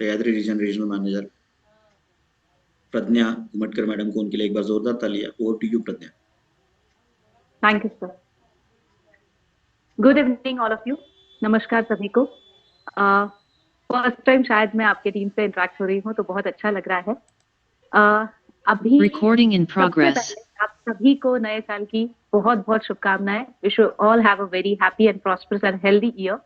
Sahyadri regional manager Pragya Umatkar madam को उनके लिए एक बार जोरदार तालियां। Over to you Pragya. Thank you sir. Good evening all of you. नमस्कार सभी को। फर्स्ट टाइम शायद मैं आपके टीम से इंटरेक्ट हो रही हूँ, तो बहुत अच्छा लग रहा है। अभी रिकॉर्डिंग इन प्रोग्रेस। सबसे पहले आप सभी को नए साल की बहुत बहुत शुभकामनाएं। Wish you all have a very happy and prosperous and healthy year.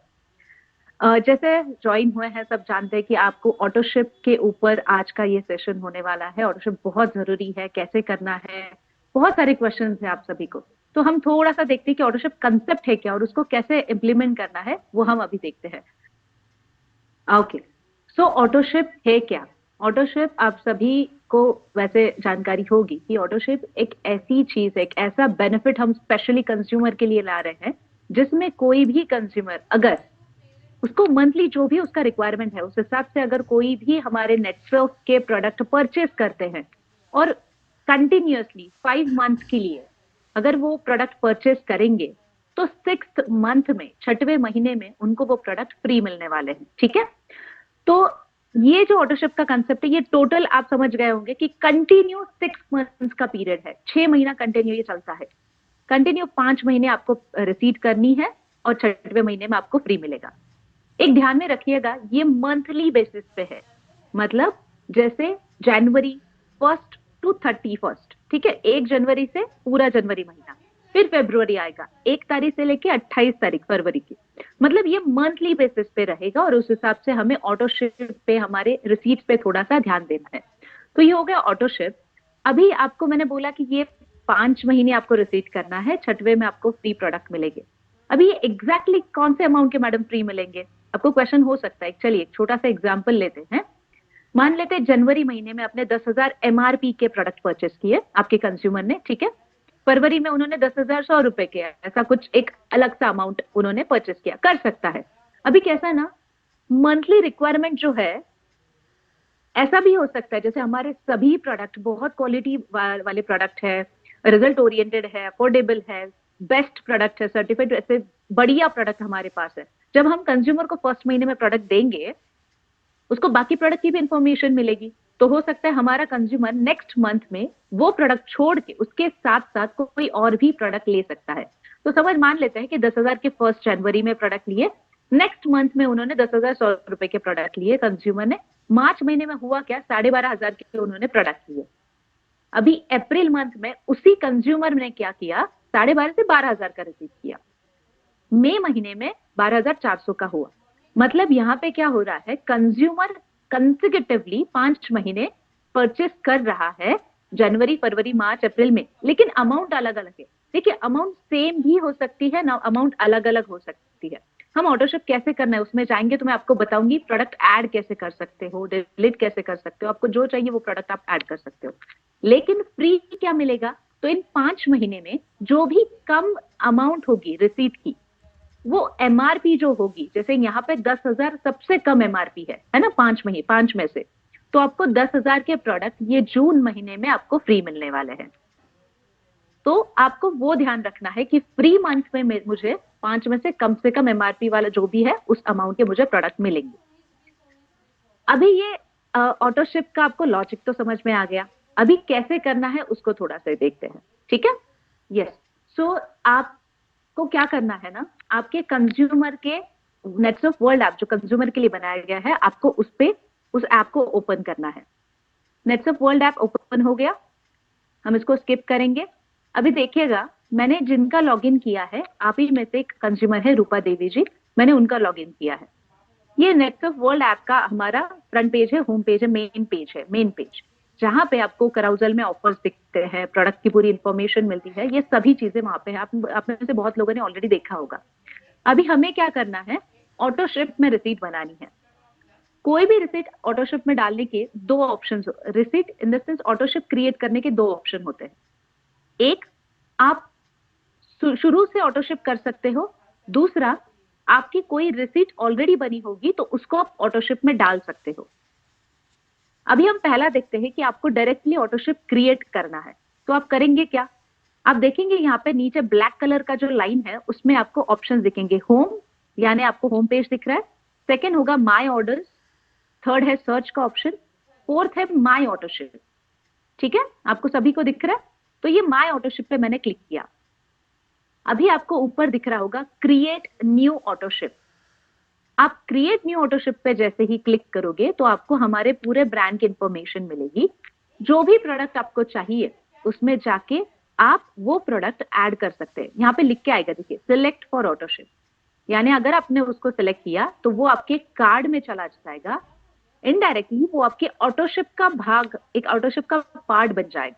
जैसे ज्वाइन हुए हैं सब जानते हैं कि आपको ऑटोशिप के ऊपर आज का ये सेशन होने वाला है। ऑटोशिप बहुत जरूरी है, कैसे करना है, बहुत सारे क्वेश्चंस हैं आप सभी को। तो हम थोड़ा सा देखते हैं कि ऑटोशिप कंसेप्ट है क्या और उसको कैसे इम्प्लीमेंट करना है, वो हम अभी देखते हैं। ओके, सो ऑटोशिप है क्या? ऑटोशिप आप सभी को वैसे जानकारी होगी कि ऑटोशिप एक ऐसी चीज है, एक ऐसा बेनिफिट हम स्पेशली कंज्यूमर के लिए ला रहे हैं, जिसमें कोई भी कंज्यूमर अगर उसको मंथली जो भी उसका रिक्वायरमेंट है उस हिसाब से अगर कोई भी हमारे नेटवर्क के प्रोडक्ट परचेज करते हैं और कंटिन्यूअसली 5 मंथ के लिए अगर वो प्रोडक्ट परचेज करेंगे, तो 6th मंथ में, 6वें महीने में उनको वो प्रोडक्ट फ्री मिलने वाले हैं। ठीक है, तो ये जो ऑटोशिप का कंसेप्ट है, ये टोटल आप समझ गए होंगे कि कंटिन्यू 6 मंथ्स का पीरियड है। 6 महीना कंटिन्यू ये चलता है। कंटिन्यू 5 महीने आपको रिसीव करनी है और 6वें महीने में आपको फ्री मिलेगा। एक ध्यान में रखिएगा, ये मंथली बेसिस पे है। मतलब जैसे जनवरी 1 टू 31, ठीक है, 1 जनवरी से पूरा जनवरी महीना, फिर फरवरी आएगा 1 तारीख से लेके 28 तारीख फरवरी की। मतलब ये मंथली बेसिस पे रहेगा और उस हिसाब से हमें ऑटोशिप पे, हमारे रिसीट पे थोड़ा सा ध्यान देना है। तो ये हो गया ऑटोशिप। अभी आपको मैंने बोला कि ये 5 महीने आपको रिसीट करना है, 6वें में आपको फ्री प्रोडक्ट मिलेंगे। अभी ये एग्जैक्टली कौन से अमाउंट के मैडम फ्री मिलेंगे, आपको क्वेश्चन हो सकता है। चलिए एक छोटा सा एग्जांपल लेते हैं। मान लेते हैं जनवरी महीने में आपने 10,000 एमआरपी के प्रोडक्ट परचेस किए आपके कंज्यूमर ने, ठीक है। फरवरी में उन्होंने 10,100 रुपए के, ऐसा कुछ एक अलग सा अमाउंट उन्होंने परचेस किया, कर सकता है। अभी कैसा ना, मंथली रिक्वायरमेंट जो है ऐसा भी हो सकता है जैसे हमारे सभी प्रोडक्ट बहुत क्वालिटी वाले प्रोडक्ट है, रिजल्ट ओरिएंटेड है, अफोर्डेबल है, बेस्ट प्रोडक्ट है, सर्टिफाइड, ऐसे बढ़िया प्रोडक्ट हमारे पास है। जब हम कंज्यूमर को फर्स्ट महीने में प्रोडक्ट देंगे, उसको बाकी प्रोडक्ट की भी इंफॉर्मेशन मिलेगी। तो हो सकता है हमारा कंज्यूमर नेक्स्ट मंथ में वो प्रोडक्ट छोड़ के उसके साथ साथ कोई और भी प्रोडक्ट ले सकता है। तो समझ मान लेते हैं कि 10,000 के 1 जनवरी में प्रोडक्ट लिए, नेक्स्ट मंथ में उन्होंने 10,100 रुपए के प्रोडक्ट लिए कंज्यूमर ने। मार्च महीने में हुआ क्या, 12,500 के उन्होंने प्रोडक्ट लिए। अभी अप्रैल मंथ में उसी कंज्यूमर ने क्या किया, 12,500 से 12,000 का रिसीव किया। मई महीने में 12,400 का हुआ। मतलब यहाँ पे क्या हो रहा है, कंज्यूमर कंसेक्यूटिवली 5 महीने परचेस कर रहा है, जनवरी फरवरी मार्च अप्रैल में, लेकिन अमाउंट अलग अलग है। देखिए अमाउंट सेम भी हो सकती है ना, अमाउंट अलग अलग हो सकती है। हम ऑटोशिप कैसे करना है उसमें जाएंगे तो मैं आपको बताऊंगी। प्रोडक्ट ऐड कैसे कर सकते हो, डिलीट कैसे कर सकते हो, आपको जो चाहिए वो प्रोडक्ट आप ऐड कर सकते हो। लेकिन फ्री क्या मिलेगा, तो इन 5 महीने में जो भी कम अमाउंट होगी रिसीट की, वो एमआरपी जो होगी, जैसे यहाँ पे 10,000 सबसे कम एमआरपी है ना, 5 में से, तो आपको 10,000 के प्रोडक्ट ये जून महीने में आपको फ्री मिलने वाले हैं। तो आपको वो ध्यान रखना है कि फ्री मंथ में मुझे 5 में से कम एमआरपी वाला जो भी है उस अमाउंट के मुझे प्रोडक्ट मिलेंगे। अभी ये ऑटोशिप का आपको लॉजिक तो समझ में आ गया। अभी कैसे करना है उसको थोड़ा सा देखते हैं, ठीक है। यस, सो आपको क्या करना है ना, आपके कंज्यूमर के नेट्स ऑफ वर्ल्ड ऐप जो कंज्यूमर के लिए बनाया गया है, आपको उस ऐप को ओपन करना है। Nets of world app open हो गया, हम इसको स्किप करेंगे। अभी देखिएगा, मैंने जिनका लॉगिन किया है, आप ही में से एक कंज्यूमर है रूपा देवी जी, मैंने उनका लॉगिन किया है। ये नेट्स ऑफ वर्ल्ड ऐप का हमारा फ्रंट पेज है, होम पेज है, मेन पेज, जहां पे आपको कराउजल में ऑफर्स दिखते हैं, प्रोडक्ट की पूरी इंफॉर्मेशन मिलती है, ये सभी चीजें वहां पे है। आप में से बहुत लोगों ने ऑलरेडी देखा होगा। अभी हमें क्या करना है, ऑटोशिप में रिसीट बनानी है। कोई भी रिसीट ऑटोशिप में डालने के 2 option, receipt in the sense autoship create करने के 2 ऑप्शन होते हैं। एक, आप शुरू से ऑटोशिप कर सकते हो। दूसरा, आपकी कोई रिसीट ऑलरेडी बनी होगी तो उसको आप ऑटोशिप में डाल सकते हो। अभी हम पहला देखते हैं कि आपको डायरेक्टली ऑटोशिप क्रिएट करना है, तो आप करेंगे क्या। आप देखेंगे यहाँ पे नीचे ब्लैक कलर का जो लाइन है उसमें आपको ऑप्शंस दिखेंगे। होम, यानी आपको होम पेज दिख रहा है। सेकंड होगा माय ऑर्डर्स, थर्ड है सर्च का ऑप्शन, फोर्थ है माई ऑटोशिप। ठीक है, आपको सभी को दिख रहा है? तो ये माई ऑटोशिप पे मैंने क्लिक किया। अभी आपको ऊपर दिख रहा होगा क्रिएट न्यू ऑटोशिप। आप क्रिएट न्यू ऑटोशिप पे जैसे ही क्लिक करोगे तो आपको हमारे पूरे ब्रांड की इंफॉर्मेशन मिलेगी। जो भी प्रोडक्ट आपको चाहिए उसमें जाके आप वो प्रोडक्ट ऐड कर सकते हैं। यहाँ पे लिख के आएगा, देखिए, सिलेक्ट फॉर ऑटोशिप, यानी अगर आपने उसको सिलेक्ट किया तो वो आपके कार्ड में चला जाएगा। इनडायरेक्टली वो आपके ऑटोशिप का भाग, एक ऑटोशिप का पार्ट बन जाएगा।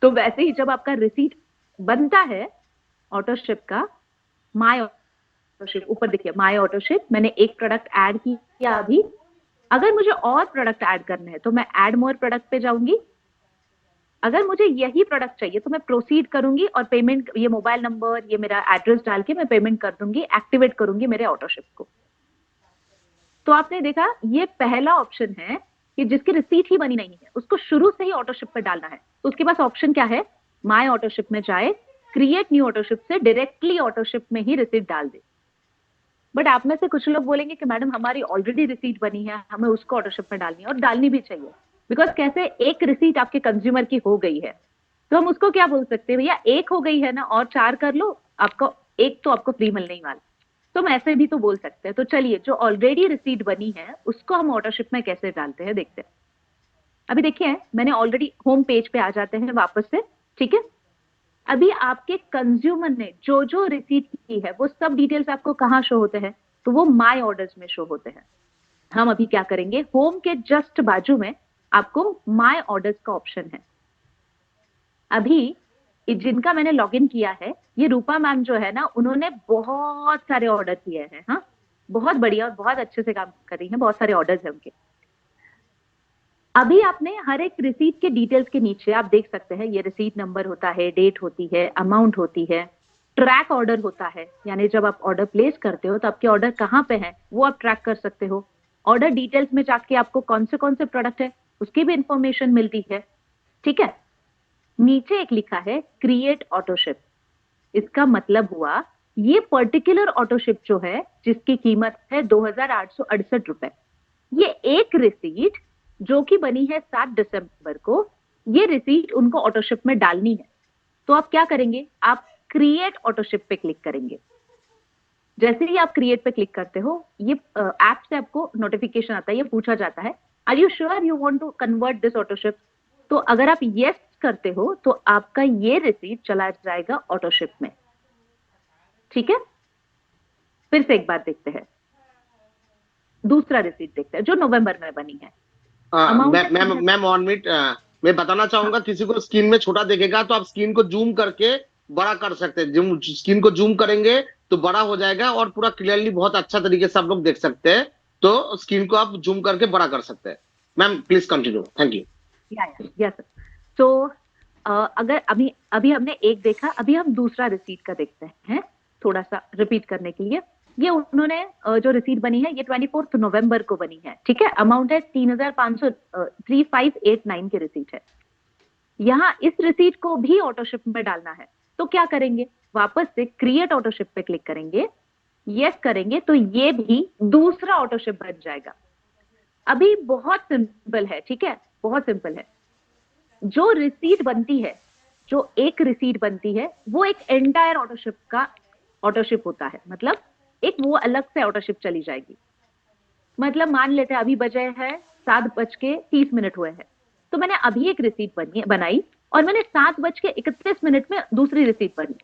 तो वैसे ही जब आपका रिसीट बनता है ऑटोशिप का, माय ऑटोशिप ऊपर देखिए, माय ऑटोशिप, मैंने एक प्रोडक्ट ऐड किया अभी। अगर मुझे और प्रोडक्ट ऐड करने हैं तो मैं ऐड मोर प्रोडक्ट पे जाऊंगी। अगर मुझे यही प्रोडक्ट चाहिए तो मैं प्रोसीड करूंगी और पेमेंट, ये मोबाइल नंबर, ये मेरा एड्रेस डाल के मैं पेमेंट कर दूंगी, एक्टिवेट करूंगी मेरे ऑटोशिप को। तो आपने देखा, ये पहला ऑप्शन है कि जिसकी रिसीट ही बनी नहीं है उसको शुरू से ही ऑटोशिप पे डालना है। तो उसके पास ऑप्शन क्या है, माय ऑटोशिप में जाए, क्रिएट न्यू ऑटोशिप से डायरेक्टली ऑटोशिप में ही रिसीट डाल दे। बट आप में से कुछ लोग बोलेंगे कि मैडम हमारी ऑलरेडी रिसीट बनी है, हमें उसको ऑटोशिप में डालनी है, और डालनी भी चाहिए। बिकॉज कैसे, एक रिसीट आपके कंज्यूमर की हो गई है तो हम उसको क्या बोल सकते हैं, भैया एक हो गई है ना, और 4 कर लो, आपको एक तो आपको फ्री मिलने ही वाला। तो हम ऐसे भी तो बोल सकते हैं। तो चलिए, जो ऑलरेडी रिसीट बनी है उसको हम ऑटोशिप में कैसे डालते हैं देखते हैं। अभी देखिए, मैंने ऑलरेडी होम पेज पे आ जाते हैं वापस से। ठीक है, अभी आपके कंज्यूमर ने जो जो रिसीट की है वो सब डिटेल्स आपको कहाँ शो होते हैं, तो वो माय ऑर्डर्स में शो होते हैं। हम अभी क्या करेंगे, होम के जस्ट बाजू में आपको माय ऑर्डर्स का ऑप्शन है। अभी जिनका मैंने लॉगिन किया है, ये रूपा मैम जो है ना, उन्होंने बहुत सारे ऑर्डर किए हैं। हाँ, बहुत बढ़िया और बहुत अच्छे से काम कर रही हैं, बहुत सारे ऑर्डर्स हैं उनके। अभी आपने हर एक रिसीट के डिटेल्स के नीचे आप देख सकते हैं, ये रिसीट नंबर होता है, डेट होती है, अमाउंट होती है, ट्रैक ऑर्डर होता है, यानी जब आप ऑर्डर प्लेस करते हो तो आपके ऑर्डर कहाँ पे हैं वो आप ट्रैक कर सकते हो। ऑर्डर डिटेल्स में जाके आपको कौन से प्रोडक्ट है उसकी भी इंफॉर्मेशन मिलती है। ठीक है, नीचे एक लिखा है क्रिएट ऑटोशिप। इसका मतलब हुआ, ये पर्टिकुलर ऑटोशिप जो है जिसकी कीमत है 2,868 रुपए, ये एक रिसीट जो कि बनी है 7 दिसंबर को, ये रिसीट उनको ऑटोशिप में डालनी है। तो आप क्या करेंगे, आप क्रिएट ऑटोशिप पे क्लिक करेंगे। जैसे ही आप क्रिएट पे क्लिक करते हो, ये ऐप से आपको नोटिफिकेशन आता है, ये पूछा जाता है are you sure you want to convert this autoship. तो अगर आप यस करते हो तो आपका ये रिसीट चला जाएगा ऑटोशिप में। ठीक है, फिर से एक बार देखते हैं, दूसरा रिसीट देखते हैं जो नवंबर में बनी है। मैम 1 मिनट, मैं बताना चाहूंगा, किसी को स्क्रीन में छोटा दिखेगा तो आप स्क्रीन को जूम करके बड़ा कर सकते हैं। स्क्रीन को जूम करेंगे तो बड़ा हो जाएगा और पूरा क्लियरली बहुत अच्छा तरीके से आप लोग देख सकते हैं। तो स्क्रीन को आप जूम करके बड़ा कर सकते हैं। Ma'am please continue, thank you. Yes, तो अगर अभी अभी हमने एक देखा, अभी हम दूसरा रिसीट का देखते हैं, थोड़ा सा रिपीट करने के लिए। ये उन्होंने जो रिसीट बनी है ये 24 नवंबर को बनी है। ठीक है, अमाउंट है 3589 की रिसीट है। यहाँ इस रिसीट को भी ऑटोशिप में डालना है, तो क्या करेंगे, वापस से क्रिएट ऑटोशिप पे क्लिक करेंगे, यस करेंगे तो ये भी दूसरा ऑटोशिप बन जाएगा। अभी बहुत सिंपल है। ठीक है, बहुत सिंपल है। जो रिसीट बनती है, जो एक रिसीट बनती है, वो एक एंटायर ऑटोशिप का ऑटोशिप होता है। मतलब एक वो अलग से ऑटोशिप चली जाएगी। मतलब मान लेते हैं अभी बजे है 7:30 हुए हैं, तो मैंने अभी एक रिसीट बनाई और मैंने 7:31 में दूसरी रिसीट बनी।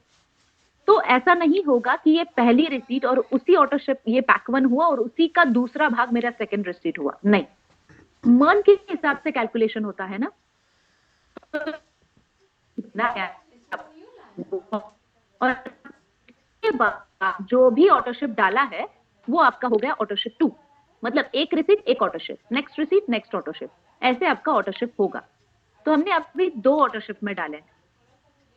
तो ऐसा नहीं होगा कि ये पहली रिसीट और उसी ऑटोशिप, ये पैक 1 हुआ और उसी का दूसरा भाग मेरा सेकंड रिसीट हुआ, नहीं। मंथ के हिसाब से कैलकुलेशन होता है ना, और जो भी ऑटोशिप डाला है वो आपका हो गया ऑटोशिप 2। मतलब एक रिसीट एक ऑटोशिप, नेक्स्ट रिसीट नेक्स्ट ऑटोशिप, ऐसे आपका ऑटोशिप होगा। तो हमने अभी 2 ऑटोशिप में डाले हैं।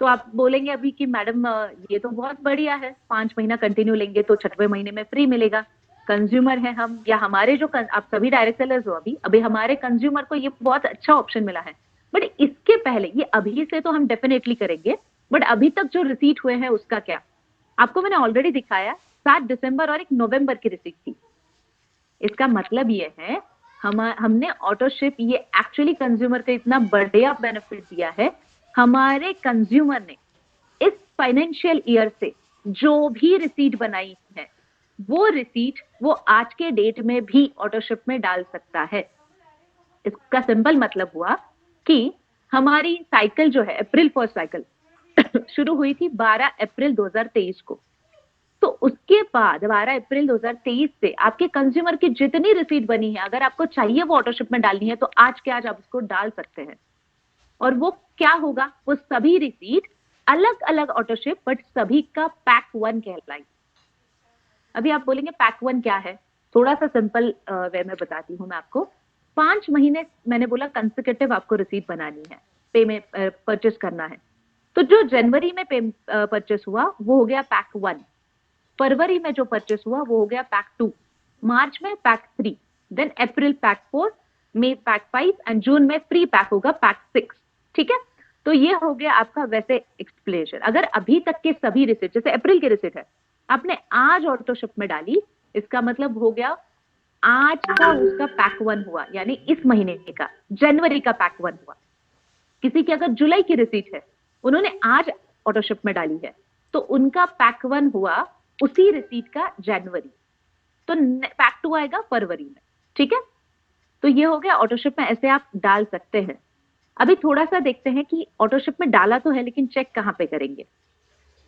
तो आप बोलेंगे अभी कि मैडम ये तो बहुत बढ़िया है, 5 महीना कंटिन्यू लेंगे तो 6वें महीने में फ्री मिलेगा। कंज्यूमर है हम, या हमारे जो आप सभी डायरेक्ट सेलर्स हो, अभी हमारे कंज्यूमर को ये बहुत अच्छा ऑप्शन मिला है। बट इसके पहले, ये अभी से तो हम डेफिनेटली करेंगे, बट अभी तक जो रिसीट हुए हैं उसका क्या, आपको मैंने ऑलरेडी दिखाया। 7 दिसंबर और 1 नवंबर की रिसीट थी। इसका मतलब ये है हमने ऑटो शिप ये एक्चुअली कंज्यूमर को इतना बढ़िया बेनिफिट दिया है, हमारे कंज्यूमर ने इस फाइनेंशियल ईयर से जो भी रिसीट बनाई है वो रिसीट वो आज के डेट में भी ऑटो शिप में डाल सकता है। इसका सिंपल मतलब हुआ कि हमारी साइकिल जो है अप्रैल फर्स्ट साइकिल शुरू हुई थी 12 अप्रैल 2023 को। तो उसके बाद 12 अप्रैल 2023 से आपके कंज्यूमर की जितनी रिसीट बनी है, अगर आपको चाहिए वो ऑटोशिप में डालनी है तो आज के आज आप उसको डाल सकते हैं। और वो क्या होगा, वो सभी रिसीट अलग अलग ऑटोशिप बट सभी का पैक 1 कहलाएगी। अभी आप बोलेंगे पैक 1 क्या है, थोड़ा सा सिंपल वे में बताती हूं मैं आपको। 5 महीने मैंने बोला कंसेक्यूटिव आपको रिसीट बनानी है, पे में परचेस करना है। तो जो जनवरी में परचेस हुआ वो हो गया पैक 1, फरवरी में जो परचेस हुआ वो हो गया पैक 2, मार्च में pack 3, then April pack 4, May pack 5 and June में फ्री पैक होगा पैक 6। ठीक है, तो ये हो गया आपका वैसे एक्सप्लेनेशन। अगर अभी तक के सभी रिसिट, जैसे अप्रैल की रिसिट है आपने आज ऑटोशिप में डाली, इसका मतलब हो गया आज का उसका पैक 1 हुआ, यानी इस महीने का जनवरी का पैक 1 हुआ। किसी की अगर जुलाई की रिसीट है, उन्होंने आज ऑटोशिप में डाली है, तो उनका पैक 1 हुआ उसी रिसीट का जनवरी, तो पैक 2 आएगा फरवरी में। ठीक है, तो ये हो गया ऑटोशिप में, ऐसे आप डाल सकते हैं। अभी थोड़ा सा देखते हैं कि ऑटोशिप में डाला तो है लेकिन चेक कहां पे करेंगे।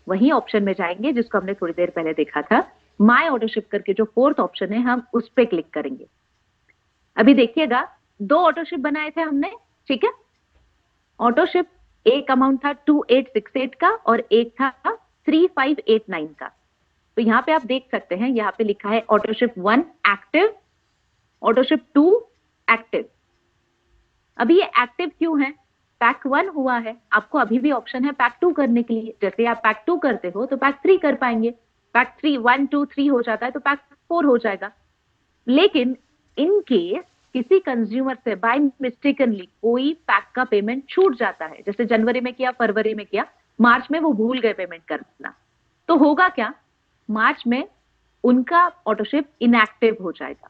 वही ऑप्शन में जाएंगे जिसको हमने थोड़ी देर पहले देखा था, माय ऑटोशिप करके जो 4th ऑप्शन है, हम उस पर क्लिक करेंगे। अभी देखिएगा 2 ऑटोशिप बनाए थे हमने। ठीक है, ऑटोशिप एक अमाउंट था 2868 का और एक था 3589 का। तो यहाँ पे आप देख सकते हैं, यहाँ पे लिखा है ऑटोशिप 1 एक्टिव, ऑटोशिप 2 एक्टिव। अभी ये एक्टिव क्यों है, पैक 1 हुआ है, आपको अभी भी ऑप्शन है पैक 2 करने के लिए। जैसे आप पैक 2 करते हो तो पैक 3 कर पाएंगे, पैक 3 1 2 3 हो जाता है तो पैक 4 हो जाएगा। लेकिन इन केस किसी कंज्यूमर से बाय मिस्टेकनली कोई पैक का पेमेंट छूट जाता है, जैसे जनवरी में किया, फरवरी में किया, मार्च में वो भूल गए पेमेंट करना, तो होगा क्या, मार्च में उनका ऑटोशिप इनएक्टिव हो जाएगा।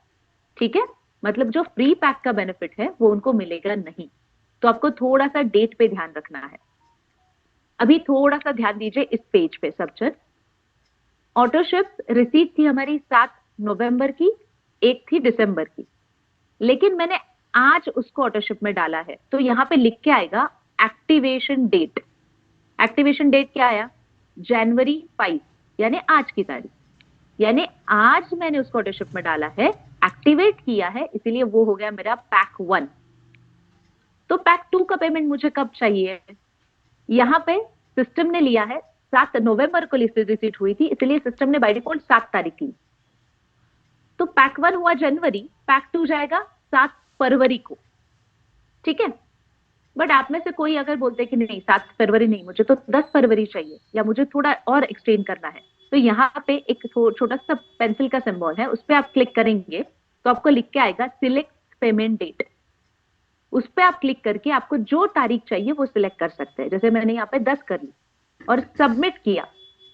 ठीक है, मतलब जो फ्री पैक का बेनिफिट है वो उनको मिलेगा नहीं। तो आपको थोड़ा सा डेट पे ध्यान रखना है। अभी थोड़ा सा ध्यान दीजिए इस पेज पे। सब्जेक्ट ऑटोशिप रिसीट थी हमारी 7 नवंबर की, एक थी दिसंबर की, लेकिन मैंने आज उसको ऑटोशिप में डाला है, तो यहां पे लिख के आएगा एक्टिवेशन डेट। एक्टिवेशन डेट क्या आया, जनवरी 5, यानी आज की तारीख, यानी आज मैंने उसको ऑटोशिप में डाला है, एक्टिवेट किया है, इसीलिए वो हो गया मेरा पैक 1। तो पैक 2 का पेमेंट मुझे कब चाहिए, यहां पे सिस्टम ने लिया है 7 नवंबर को रिसीट हुई थी, इसलिए सिस्टम ने बाय डिफॉल्ट 7 तारीख की। तो पैक 1 हुआ जनवरी, पैक 2 जाएगा 7 फरवरी को। ठीक है, बट आप में से कोई अगर बोलते हैं कि नहीं 7 फरवरी नहीं, मुझे तो 10 फरवरी चाहिए या मुझे थोड़ा और एक्सटेंड करना है, तो यहाँ पे एक छोटा सा पेंसिल का सिंबल है, उस पर आप क्लिक करेंगे तो आपको लिख के आएगा सिलेक्ट पेमेंट डेट। उस पर आप क्लिक करके आपको जो तारीख चाहिए वो सिलेक्ट कर सकते हैं। जैसे मैंने यहाँ पे 10 कर ली और सबमिट किया,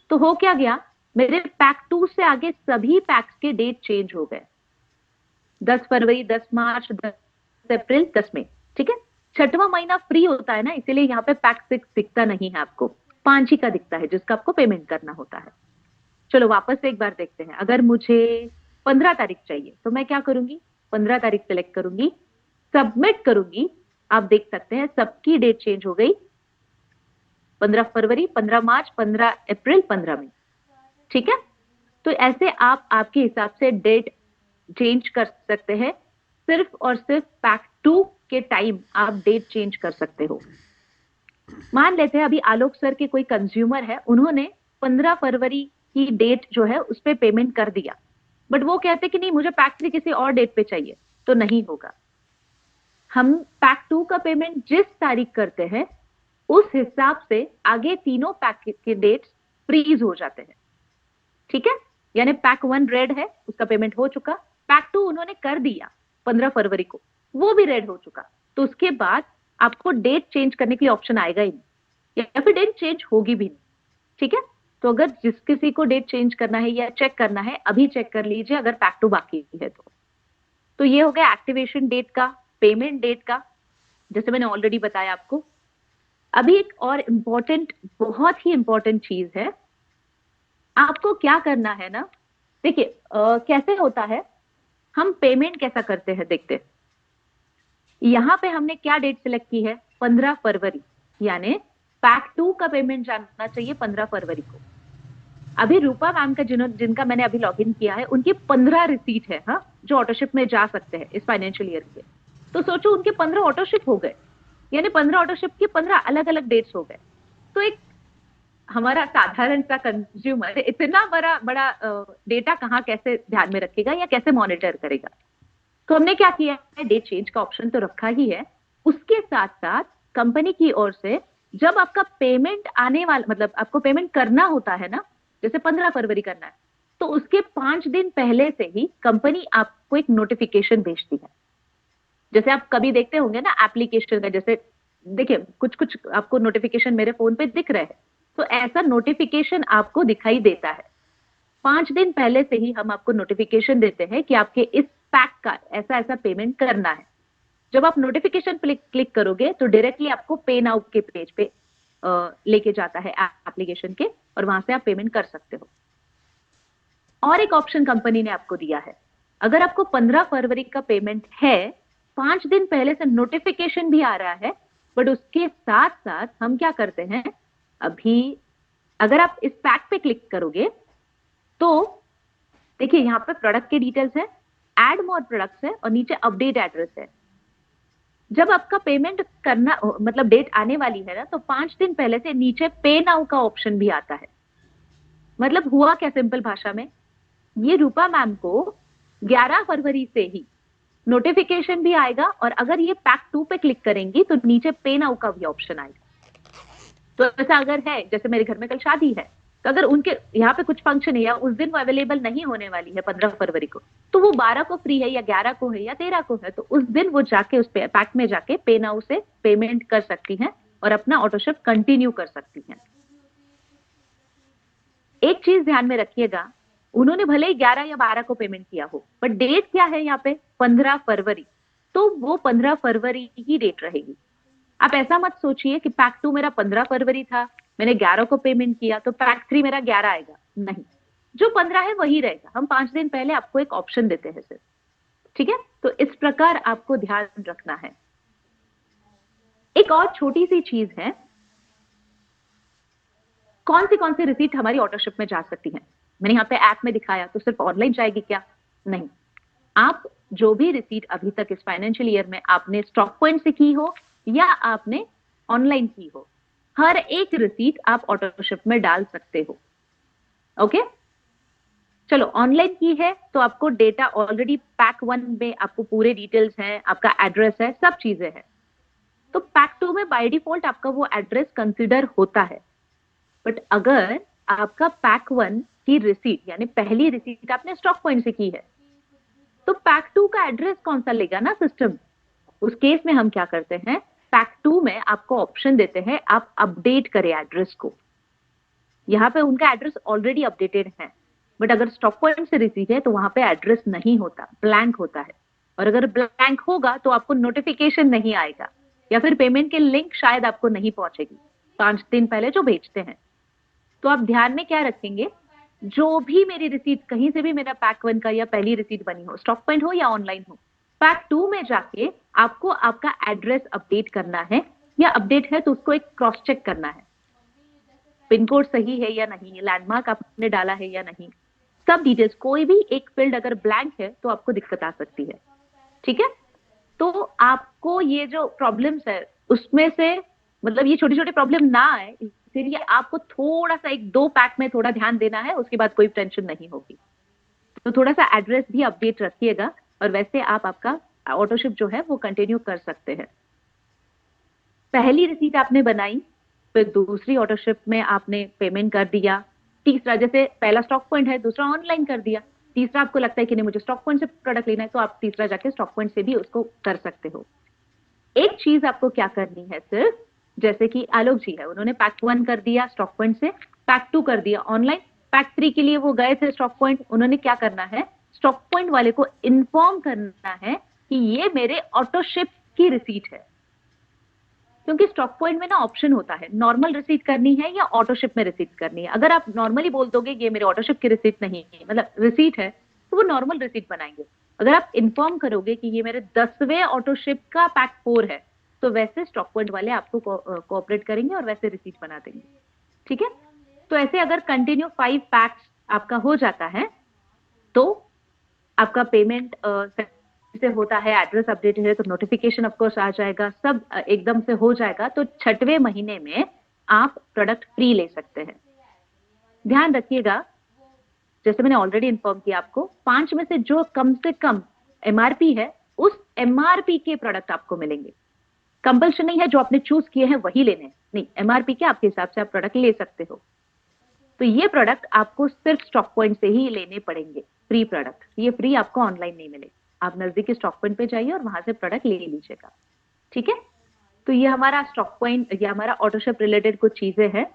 तो हो क्या गया, मेरे पैक 2 से आगे सभी पैक्स के डेट चेंज हो गए, 10 फरवरी, 10 मार्च, 10 अप्रैल, 10 मई। ठीक है, 6वां महीना फ्री होता है ना, इसीलिए यहाँ पे पैक 6 दिखता नहीं है आपको, 5 ही का दिखता है जिसका आपको पेमेंट करना होता है। चलो वापस से एक बार देखते हैं। अगर मुझे 15 तारीख चाहिए तो मैं क्या करूंगी, 15 तारीख सेलेक्ट करूंगी, सबमिट करूंगी, आप देख सकते हैं सबकी डेट चेंज हो गई, 15 फरवरी, 15 मार्च, 15 अप्रैल, 15 मई। ठीक है, तो ऐसे आप आपके हिसाब से डेट चेंज कर सकते हैं, सिर्फ और सिर्फ पैक 2 के टाइम आप डेट चेंज कर सकते हो। मान लेते हैं अभी आलोक सर के कोई कंज्यूमर है, उन्होंने 15 फरवरी की डेट जो है उस पर पेमेंट कर दिया, बट वो कहते कि नहीं मुझे पैक 3 किसी और डेट पे चाहिए, तो नहीं होगा। हम पैक 2 का पेमेंट जिस तारीख करते हैं उस हिसाब से आगे तीनों पैक के डेट्स फ्रीज हो जाते हैं। ठीक है, यानी पैक 1 रेड है, उसका पेमेंट हो चुका, पैक 2 उन्होंने कर दिया 15 फरवरी को, वो भी रेड हो चुका, तो उसके बाद आपको डेट चेंज करने के लिए ऑप्शन आएगा ही नहीं, या फिर डेट चेंज होगी भी नहीं। ठीक है, तो अगर जिस किसी को डेट चेंज करना है या चेक करना है, अभी चेक कर लीजिए अगर पैक 2 बाकी है तो। तो ये हो गया एक्टिवेशन डेट का, पेमेंट डेट का, जैसे मैंने ऑलरेडी बताया आपको। अभी एक और इम्पोर्टेंट, बहुत ही इंपॉर्टेंट चीज है, आपको क्या करना है ना, देखिए कैसे होता है, हम पेमेंट कैसा करते हैं देखते हैं। यहाँ पे हमने क्या डेट सिलेक्ट की है, 15 फरवरी, यानी पैक 2 का पेमेंट जाना चाहिए 15 फरवरी को। अभी रूपा मैम का जिनका मैंने अभी लॉगिन किया है, उनकी 15 रिसीट है, हाँ, जो ऑटोशिप में जा सकते हैं इस फाइनेंशियल ईयर के। तो सोचो उनके 15 ऑटोशिप हो गए, यानी 15 ऑटोशिप की 15 अलग अलग डेट्स हो गए। तो एक हमारा साधारण सा कंज्यूमर इतना बड़ा डेटा कहाँ कैसे ध्यान में रखेगा या कैसे मॉनिटर करेगा। तो हमने क्या किया है, डेट चेंज का ऑप्शन तो रखा ही है, उसके साथ साथ कंपनी की ओर से जब आपका पेमेंट आने वाला, मतलब आपको पेमेंट करना होता है ना, जैसे 15 फरवरी करना है, तो उसके 5 दिन पहले से ही कंपनी आपको एक नोटिफिकेशन भेजती है। जैसे आप कभी देखते होंगे ना एप्लीकेशन में, जैसे देखिए कुछ कुछ आपको नोटिफिकेशन मेरे फोन पे दिख रहे हैं, तो ऐसा नोटिफिकेशन आपको दिखाई देता है। 5 दिन पहले से ही हम आपको नोटिफिकेशन देते हैं कि आपके इस पैक का ऐसा ऐसा पेमेंट करना है। जब आप नोटिफिकेशन क्लिक करोगे तो डायरेक्टली आपको पे नाउ के पेज पे लेके जाता है एप्लीकेशन के, और वहां से आप पेमेंट कर सकते हो। और एक ऑप्शन कंपनी ने आपको दिया है, अगर आपको 15 फरवरी का पेमेंट है, 5 दिन पहले से नोटिफिकेशन भी आ रहा है, बट उसके साथ साथ हम क्या करते हैं, अभी अगर आप इस पैक पे क्लिक करोगे तो देखिए यहाँ पे प्रोडक्ट के डिटेल्स है, ऐड मोर प्रोडक्ट्स है और नीचे अपडेट एड्रेस है। जब आपका पेमेंट करना मतलब डेट आने वाली है ना, तो 5 दिन पहले से नीचे पे नाउ का ऑप्शन भी आता है। मतलब हुआ क्या, सिंपल भाषा में, ये रूपा मैम को 11 फरवरी से ही नोटिफिकेशन भी आएगा, और अगर ये पैक 2 पे क्लिक करेंगी तो नीचे पे नाउ का भी ऑप्शन आएगा। तो ऐसा अगर है, जैसे मेरे घर में कल शादी है, तो अगर उनके यहाँ पे कुछ फंक्शन है या उस दिन वो अवेलेबल नहीं होने वाली है 15 फरवरी को, तो वो 12 को फ्री है या 11 को है या 13 को है, तो उस दिन वो जाके उस पैक में जाके पे नाउ से पेमेंट कर सकती हैं और अपना ऑटोशिप कंटिन्यू कर सकती हैं। एक चीज ध्यान में रखिएगा, उन्होंने भले ही 11 या 12 को पेमेंट किया हो, बट डेट क्या है यहाँ पे, 15 फरवरी, तो वो 15 फरवरी की डेट रहेगी। आप ऐसा मत सोचिए कि पैक 2 मेरा 15 फरवरी था, मैंने 11 को पेमेंट किया तो पैक 3 मेरा 11 आएगा, नहीं, जो 15 है वही रहेगा। हम 5 दिन पहले आपको एक ऑप्शन देते हैं सिर्फ, ठीक है। तो इस प्रकार आपको ध्यान रखना है। एक और छोटी सी चीज है, कौन सी रिसीट हमारी ऑटोशिप में जा सकती है। मैंने यहाँ पे ऐप में दिखाया, तो सिर्फ ऑनलाइन जाएगी क्या, नहीं, आप जो भी रिसीट अभी तक इस फाइनेंशियल ईयर में आपने स्टॉक पॉइंट से की हो या आपने ऑनलाइन की हो, हर एक रिसीट आप ऑटोशिप में डाल सकते हो। ओके, चलो ऑनलाइन की है तो आपको डेटा ऑलरेडी पैक 1 में आपको पूरे डिटेल्स हैं, आपका एड्रेस है, सब चीजें हैं। तो पैक 2 में बाय डिफॉल्ट आपका वो एड्रेस कंसिडर होता है। बट अगर आपका पैक 1 की रिसीट, यानी पहली रिसीट आपने स्टॉक पॉइंट से की है, तो पैक 2 का एड्रेस कौन सा लेगा ना सिस्टम। उस केस में हम क्या करते हैं, पैक 2 में आपको ऑप्शन देते हैं आप अपडेट करें एड्रेस को। यहाँ पे उनका एड्रेस ऑलरेडी अपडेटेड है, बट अगर स्टॉक पॉइंट से रिसीट है तो वहां पे एड्रेस नहीं होता, ब्लैंक होता है। और अगर ब्लैंक होगा तो आपको नोटिफिकेशन नहीं आएगा, या फिर पेमेंट के लिंक शायद आपको नहीं पहुंचेगी 5 दिन पहले जो भेजते हैं। तो आप ध्यान में क्या रखेंगे, जो भी मेरी रिसीट कहीं से भी मेरा पैक 1 का या पहली रिसीट बनी हो, स्टॉक पॉइंट हो या ऑनलाइन हो, पैक 2 में जाके आपको आपका एड्रेस अपडेट करना है, या अपडेट है तो उसको एक क्रॉस चेक करना है, पिन कोड सही है या नहीं, लैंडमार्क आपने डाला है या नहीं, सब डिटेल्स। कोई भी एक फील्ड अगर ब्लैंक है तो आपको दिक्कत आ सकती है, ठीक है। तो आपको ये जो प्रॉब्लम्स है उसमें से, मतलब ये छोटी छोटी प्रॉब्लम ना आए, इसलिए आपको थोड़ा सा 1-2 पैक में थोड़ा ध्यान देना है, उसके बाद कोई टेंशन नहीं होगी। तो थोड़ा सा एड्रेस भी अपडेट रखिएगा, और वैसे आप आपका ऑटोशिप जो है वो कंटिन्यू कर सकते हैं। पहली रिसीट आपने बनाई, फिर दूसरी ऑटोशिप में आपने पेमेंट कर दिया, तीसरा, जैसे पहला स्टॉक पॉइंट है, दूसरा ऑनलाइन कर दिया, तीसरा आपको लगता है कि नहीं मुझे स्टॉक पॉइंट से प्रोडक्ट लेना है, तो आप तीसरा जाके स्टॉक पॉइंट से भी उसको कर सकते हो। एक चीज आपको क्या करनी है सिर्फ, जैसे कि आलोक जी है, उन्होंने पैक 1 कर दिया स्टॉक पॉइंट से, पैक 2 कर दिया ऑनलाइन, पैक 3 के लिए वो गए थे स्टॉक पॉइंट, उन्होंने क्या करना है, स्टॉक पॉइंट वाले को इन्फॉर्म करना है कि ये मेरे ऑटो शिप की रिसीट है, क्योंकि स्टॉक पॉइंट में ना ऑप्शन होता है नॉर्मल रिसीट करनी है या ऑटो शिप में रिसीट करनी है। अगर आप नॉर्मली बोल दोगे कि ये मेरे ऑटो शिप की रिसीट नहीं है, मतलब रिसीट है, तो वो नॉर्मल रिसीट बनाएंगे। अगर आप इन्फॉर्म करोगे कि ये मेरे 10वें ऑटो शिप का पैक 4 है, तो वैसे स्टॉक पॉइंट वाले आपको कोऑपरेट करेंगे और वैसे रिसीट बना देंगे। ठीक है, तो ऐसे अगर कंटिन्यू 5 पैक्स आपका हो जाता है तो आपका पेमेंट से होता है, एड्रेस अपडेट है तो नोटिफिकेशन ऑफ कोर्स आ जाएगा, सब एकदम से हो जाएगा। तो 6वें महीने में आप प्रोडक्ट फ्री ले सकते हैं। ध्यान रखिएगा, जैसे मैंने ऑलरेडी इन्फॉर्म किया आपको, 5 में से जो कम से कम एमआरपी है उस एमआरपी के प्रोडक्ट आपको मिलेंगे। कंपल्शन नहीं है जो आपने चूज किए हैं वही लेने हैं, नहीं, एमआरपी के आपके हिसाब से आप प्रोडक्ट ले सकते हो। तो ये प्रोडक्ट आपको सिर्फ स्टॉक पॉइंट से ही लेने पड़ेंगे, फ्री प्रोडक्ट, ये फ्री आपको ऑनलाइन नहीं मिलेगा। आप नजदीकी स्टॉक पॉइंट पे जाइए और वहां से प्रोडक्ट ले लीजिएगा। ठीक है, तो ये हमारा स्टॉक पॉइंट, ये हमारा ऑटोशिप रिलेटेड कुछ चीजें हैं।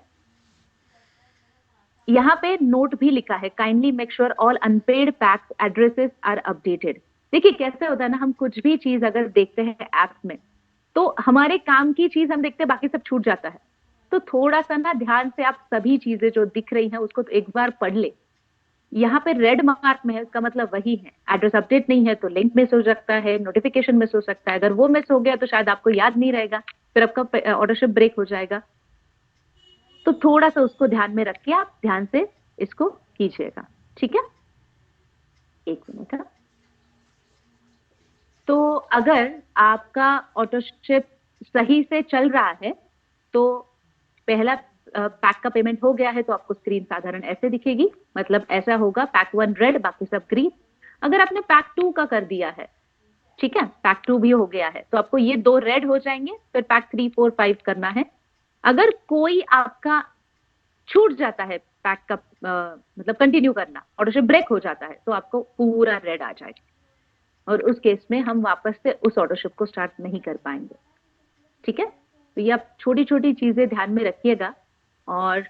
यहाँ पे नोट भी लिखा है, kindly make sure all unpaid packs addresses are updated. देखिए कैसे होता है ना, हम कुछ भी चीज अगर देखते हैं ऐप में तो हमारे काम की चीज हम देखते हैं, बाकी सब छूट जाता है। तो थोड़ा सा ना ध्यान से आप सभी चीजें जो दिख रही हैं उसको तो एक बार पढ़ ले। यहाँ पे रेड मार्क में है, इसका मतलब वही है, एड्रेस अपडेट नहीं है तो लिंक मिस हो सकता है, नोटिफिकेशन मिस हो सकता है। अगर वो मिस हो गया तो शायद आपको याद नहीं रहेगा, फिर आपका ऑर्डरशिप ब्रेक हो जाएगा। तो थोड़ा सा उसको ध्यान में रख के आप ध्यान से इसको कीजिएगा। ठीक है, एक मिनट का। तो अगर आपका ऑटोशिप सही से चल रहा है तो पहला पैक का पेमेंट हो गया है तो आपको स्क्रीन साधारण ऐसे दिखेगी, मतलब ऐसा होगा, पैक 1 रेड, बाकी सब ग्रीन। अगर आपने पैक 2 का कर दिया है, ठीक है, पैक 2 भी हो गया है, तो आपको ये 2 रेड हो जाएंगे, फिर पैक 3, 4, 5 करना है। अगर कोई आपका छूट जाता है पैक का मतलब कंटिन्यू करना, ऑटोशिप ब्रेक हो जाता है, तो आपको पूरा रेड आ जाएगा और उस केस में हम वापस से उस ऑटोशिप को स्टार्ट नहीं कर पाएंगे। ठीक है, तो ये आप छोटी छोटी चीजें ध्यान में रखिएगा और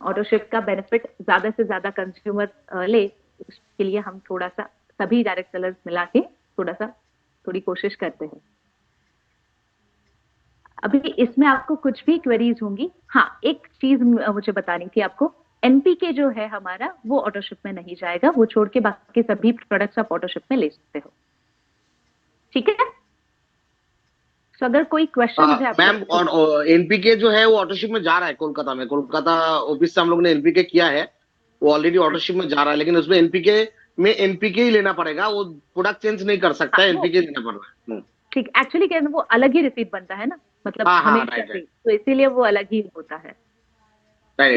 ऑटोशिप का बेनिफिट ज्यादा से ज्यादा कंज्यूमर ले, उसके लिए हम थोड़ा सा सभी डायरेक्ट सेलर्स मिला के थोड़ी कोशिश करते हैं। अभी इसमें आपको कुछ भी क्वेरीज होंगी? हाँ, एक चीज मुझे बतानी थी आपको, एनपीके जो है हमारा वो ऑटोशिप में नहीं जाएगा, वो छोड़ के बाकी सभी प्रोडक्ट्स आप ऑटोशिप में ले सकते हो। ठीक है, तो अगर कोई क्वेश्चन है मैम, और एनपीके जो है वो ऑटोशिप में जा रहा है कोलकाता में, कोलकाता ऑफिस से हम लोग ने एनपीके किया है, वो ऑलरेडी ऑटोशिप में जा रहा है, लेकिन उसमें एनपीके ही लेना पड़ेगा, वो प्रोडक्ट चेंज नहीं कर सकता है, एनपीके लेना पड़ रहा है। ठीक, एक्चुअली क्या है, वो अलग ही रिसीट बनता है ना, मतलब हमेशा से, तो इसीलिए वो अलग ही होता है।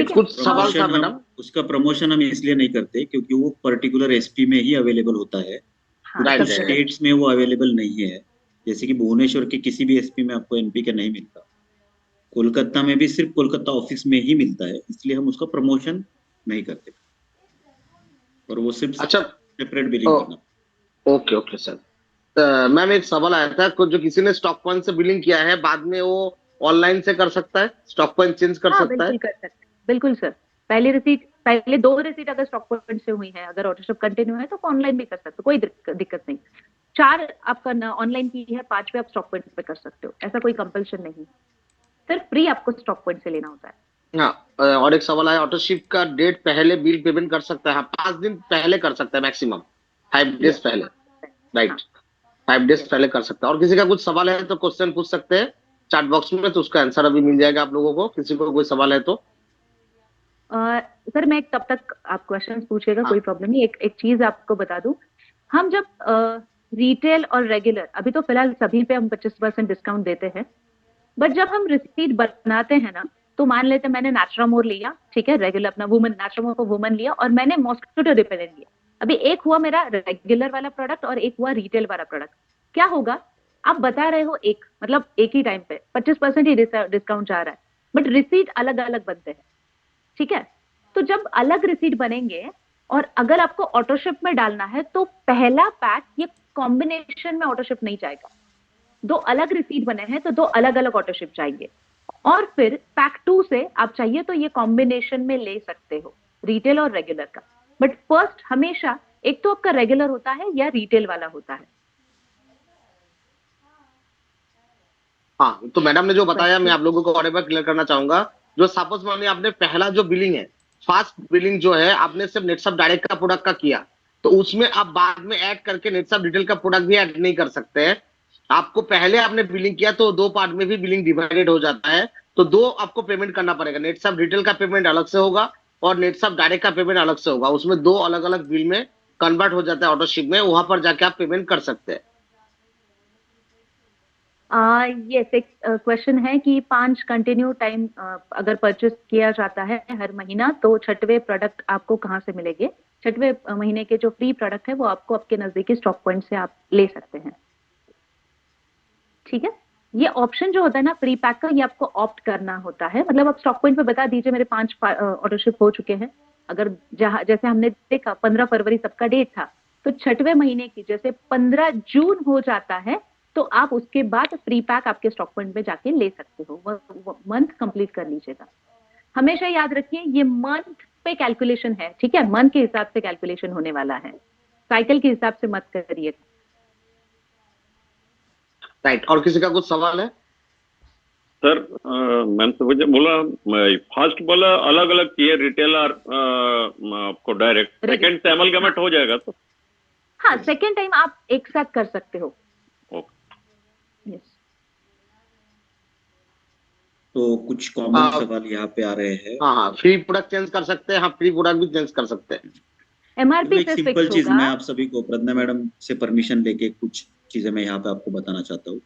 कुछ सवाल था मैडम? उसका प्रमोशन हम इसलिए नहीं करते क्योंकि वो पर्टिकुलर एसपी में ही अवेलेबल होता है, कुछ स्टेट्स में वो अवेलेबल नहीं है। जैसे कि भुवनेश्वर के किसी भी एसपी में आपको एनपीके नहीं मिलता, कोलकाता में भी सिर्फ कोलकाता ऑफिस में ही मिलता है, इसलिए हम उसका प्रमोशन नहीं करते और वो सिर्फ सेपरेट बिलिंग करना। Okay sir. मैम एक सवाल आया था, जो किसी ने स्टॉक पॉइंट से बिलिंग किया है, बाद में वो ऑनलाइन से कर सकता है, स्टॉक पॉइंट चेंज कर सकता है? कर सकते हैं, बिल्कुल सर। पहले 2 रिसीट अगर स्टॉक पॉइंट से हुई है, अगर ऑटोशिप कंटिन्यू है तो ऑनलाइन भी कर सकते हो, कोई दिक्कत नहीं। 4 आपका ऑनलाइन की है, 5वें आप स्टॉक पॉइंट पे कर सकते हो, ऐसा कोई कंपल्शन नहीं, सिर्फ फ्री आपको स्टॉक पॉइंट से लेना होता है। हाँ, और एक सवाल आया, ऑटोशिप का डेट पहले बिल पेमेंट कर सकता है? 5 दिन पहले कर सकता है, मैक्सिमम 5 डेज पहले, राइट, 5 डेज पहले कर सकता है। और किसी का कुछ सवाल है तो क्वेश्चन पूछ सकते हैं चैट बॉक्स में, तो उसका आंसर अभी मिल जाएगा आप लोगों को, किसी को कोई सवाल है तो। सर मैं तब तक आप क्वेश्चन पूछेगा, कोई प्रॉब्लम नहीं। एक चीज आपको बता दूं, हम जब रिटेल और रेगुलर, अभी तो फिलहाल सभी पे हम 25% डिस्काउंट देते हैं, बट जब हम रिसीट बनाते हैं ना, तो मान लेते हैं मैंने नैचुरामोर लिया, ठीक है, रेगुलर अपना वुमन, नैचुरामोर को वुमन लिया, और मैंने मॉस्किटो रिपेलेंट लिया। अभी एक हुआ मेरा रेगुलर वाला प्रोडक्ट और एक हुआ रिटेल वाला प्रोडक्ट। क्या होगा, आप बता रहे हो एक, मतलब एक ही टाइम पे 25% ही डिस्काउंट जा रहा है, बट रिसीट अलग अलग बनते हैं। ठीक है, तो जब अलग रिसीट बनेंगे और अगर आपको ऑटोशिप में डालना है तो पहला पैक ये कॉम्बिनेशन में ऑटोशिप नहीं जाएगा, 2 अलग रिसीट बने हैं तो 2 अलग अलग ऑटोशिप जाएंगे। और फिर पैक 2 से आप चाहिए तो ये कॉम्बिनेशन में ले सकते हो, रिटेल और रेगुलर का। बट फर्स्ट हमेशा एक तो आपका रेगुलर होता है या रिटेल वाला होता है। हाँ, तो मैडम ने जो बताया मैं आप लोगों को और एक बार क्लियर करना चाहूंगा। जो सपोज मानिए आपने पहला जो बिलिंग है, फास्ट बिलिंग जो है आपने सिर्फ नेटसप डायरेक्ट का प्रोडक्ट का किया, तो उसमें आप बाद में ऐड करके नेटसप डिटेल का प्रोडक्ट भी ऐड नहीं कर सकते हैं। आपको पहले आपने बिलिंग किया तो दो पार्ट में भी बिलिंग डिवाइडेड हो जाता है, तो दो आपको पेमेंट करना पड़ेगा। नेटसप डिटेल का पेमेंट अलग से होगा और नेटसप डायरेक्ट का पेमेंट अलग से होगा। उसमें दो अलग अलग बिल में कन्वर्ट हो जाता है ऑटोशिप में, वहां पर जाके आप पेमेंट कर सकते हैं। यस, एक क्वेश्चन है कि 5 कंटिन्यू टाइम अगर परचेस किया जाता है हर महीना तो छठवें प्रोडक्ट आपको कहाँ से मिलेंगे? छठवें महीने के जो फ्री प्रोडक्ट है वो आपको आपके नजदीकी स्टॉक पॉइंट से आप ले सकते हैं। ठीक है, ये ऑप्शन जो होता है ना फ्री पैक का, ये आपको ऑप्ट करना होता है। मतलब आप स्टॉक पॉइंट पे बता दीजिए मेरे 5 ऑटोशिप हो चुके हैं। अगर जहां जैसे हमने देखा 15 फरवरी सबका डेट था, तो छठवें महीने की जैसे 15 जून हो जाता है तो आप उसके बाद फ्री पैक आपके स्टॉक पॉइंट पे जाके ले सकते हो। वो मंथ कंप्लीट कर लीजिएगा। हमेशा याद रखिए ये मंथ पे कैलकुलेशन है, ठीक है, मंथ के हिसाब से कैलकुलेशन होने वाला है, साइकिल के हिसाब से मत करिए। राइट, और किसी का कुछ सवाल है? सर मैम तो मुझे बोला फर्स्ट बोला अलग अलग किए रिटेल और आपको डायरेक्ट, सेकंड से अमलगमेंट हो जाएगा तो? हाँ, सेकंड टाइम आप एक साथ कर सकते हो। यस। तो कुछ कॉमन सवाल यहाँ पे आ रहे हैं। हाँ, फ्री प्रोडक्ट चेंज कर सकते हैं, हाँ फ्री प्रोडक्ट भी चेंज कर सकते हैं। एमआरपी से सिंपल चीज मैं आप सभी को प्रज्ञा मैडम से परमिशन लेके कुछ चीजें मैं यहाँ पे आपको बताना चाहता हूँ।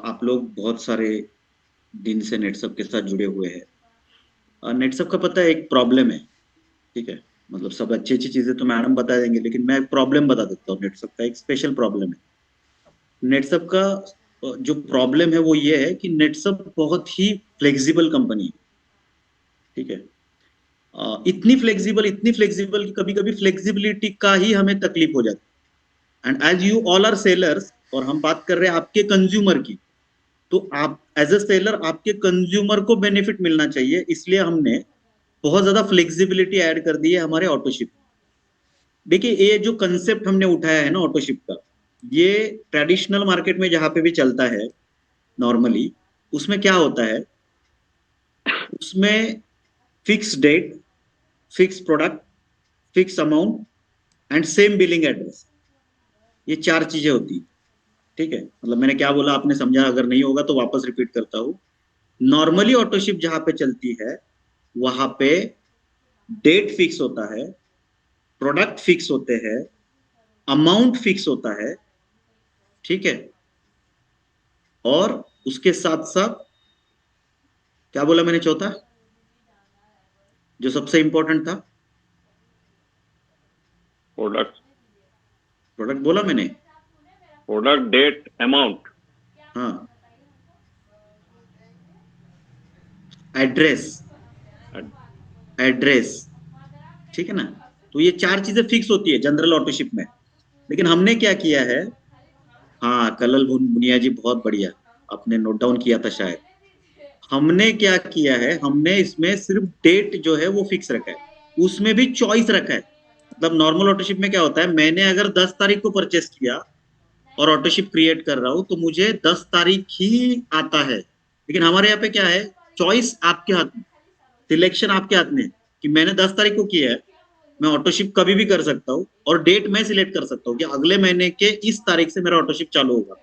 आप लोग बहुत सारे दिन से नेटसप के साथ जुड़े हुए हैं। नेटसप का पता है एक प्रॉब्लम है, ठीक है, मतलब सब अच्छी अच्छी चीजें तो मैडम बता देंगे, लेकिन मैं एक प्रॉब्लम बता देता हूँ। नेटसप का एक स्पेशल प्रॉब्लम है। नेटसप का जो प्रॉब्लम है वो ये है कि नेटसप बहुत ही फ्लेक्सिबल कंपनी है, ठीक है। इतनी फ्लेक्सिबल कि कभी कभी फ्लेक्सिबिलिटी का ही हमें तकलीफ हो जाती है। And as you all are sellers, और हम बात कर रहे हैं आपके कंज्यूमर की, तो आप एज अ सेलर आपके कंज्यूमर को बेनिफिट मिलना चाहिए, इसलिए हमने बहुत ज्यादा फ्लेक्सिबिलिटी ऐड कर दी है हमारे ऑटोशिप। देखिए ये जो कंसेप्ट हमने उठाया है ना ऑटोशिप का, ये ट्रेडिशनल मार्केट में जहां पे भी चलता है नॉर्मली, उसमें क्या होता है, उसमें fix date, fix product, fix amount and same billing address, ये 4 चीजें होती है, ठीक है। मतलब मैंने क्या बोला आपने समझा, अगर नहीं होगा तो वापस रिपीट करता हूं। नॉर्मली ऑटोशिप जहां पे चलती है वहां पे डेट फिक्स होता है, प्रोडक्ट फिक्स होते हैं, अमाउंट फिक्स होता है, ठीक है, और उसके साथ साथ क्या बोला मैंने चौथा, जो सबसे इंपॉर्टेंट था, प्रोडक्ट बोला मैंने, प्रोडक्ट, डेट, अमाउंट, हाँ, एड्रेस, ठीक है ना। तो ये 4 चीजें फिक्स होती है जनरल ऑटोशिप में। लेकिन हमने क्या किया है, हाँ कलल मुनिया जी बहुत बढ़िया, आपने नोट डाउन किया था शायद। हमने क्या किया है, हमने इसमें सिर्फ डेट जो है वो फिक्स रखा है, उसमें भी चॉइस रखा है। मतलब नॉर्मल ऑटोशिप में क्या होता है, मैंने अगर 10 तारीख को परचेस किया और ऑटोशिप क्रिएट कर रहा हूं तो मुझे 10 तारीख ही आता है। लेकिन हमारे यहाँ पे क्या है, चॉइस आपके हाथ में, सिलेक्शन आपके हाथ में, कि मैंने 10 तारीख को किया है, मैं ऑटोशिप कभी भी कर सकता हूँ, और डेट मैं सिलेक्ट कर सकता हूँ कि अगले महीने के इस तारीख से मेरा ऑटोशिप चालू होगा।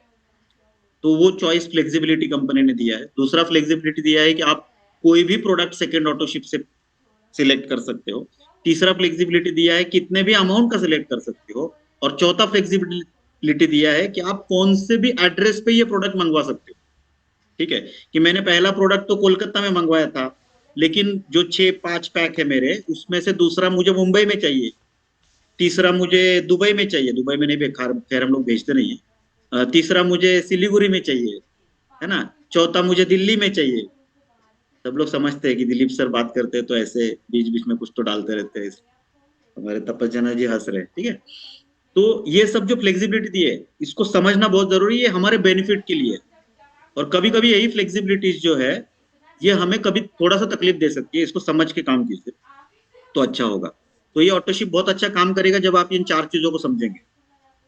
तो वो चॉइस फ्लेक्सिबिलिटी कंपनी ने दिया है। दूसरा फ्लेक्सिबिलिटी दिया है कि आप कोई भी प्रोडक्ट सेकेंड ऑटोशिप से सिलेक्ट कर सकते हो। तीसरा फ्लेक्सिबिलिटी दिया है कितने भी अमाउंट का सिलेक्ट कर सकते हो। और चौथा फ्लेक्सिबिलिटी दिया है कि आप कौन से भी एड्रेस पे ये प्रोडक्ट मंगवा सकते हो, ठीक है। कि मैंने पहला प्रोडक्ट तो कोलकाता में मंगवाया था, लेकिन जो 6-5 पैक है मेरे, उसमें से दूसरा मुझे मुंबई में चाहिए, तीसरा मुझे दुबई में चाहिए, दुबई में नहीं, खैर हम लोग भेजते नहीं है, तीसरा मुझे सिलीगुड़ी में चाहिए, है ना, चौथा मुझे दिल्ली में चाहिए। सब लोग समझते हैं कि दिलीप सर बात करते हैं तो ऐसे बीच बीच में कुछ तो डालते रहते हैं, हमारे तपस्या जी हंस रहे हैं, ठीक है। तो ये सब जो फ्लेक्सिबिलिटी दी है इसको समझना बहुत जरूरी है, हमारे बेनिफिट के लिए। और कभी कभी यही फ्लेक्सिबिलिटीज जो है ये हमें कभी थोड़ा सा तकलीफ दे सकती है, इसको समझ के काम कीजिए। तो अच्छा होगा। तो ये ऑटोशिप बहुत अच्छा काम करेगा जब आप इन 4 चीजों को समझेंगे।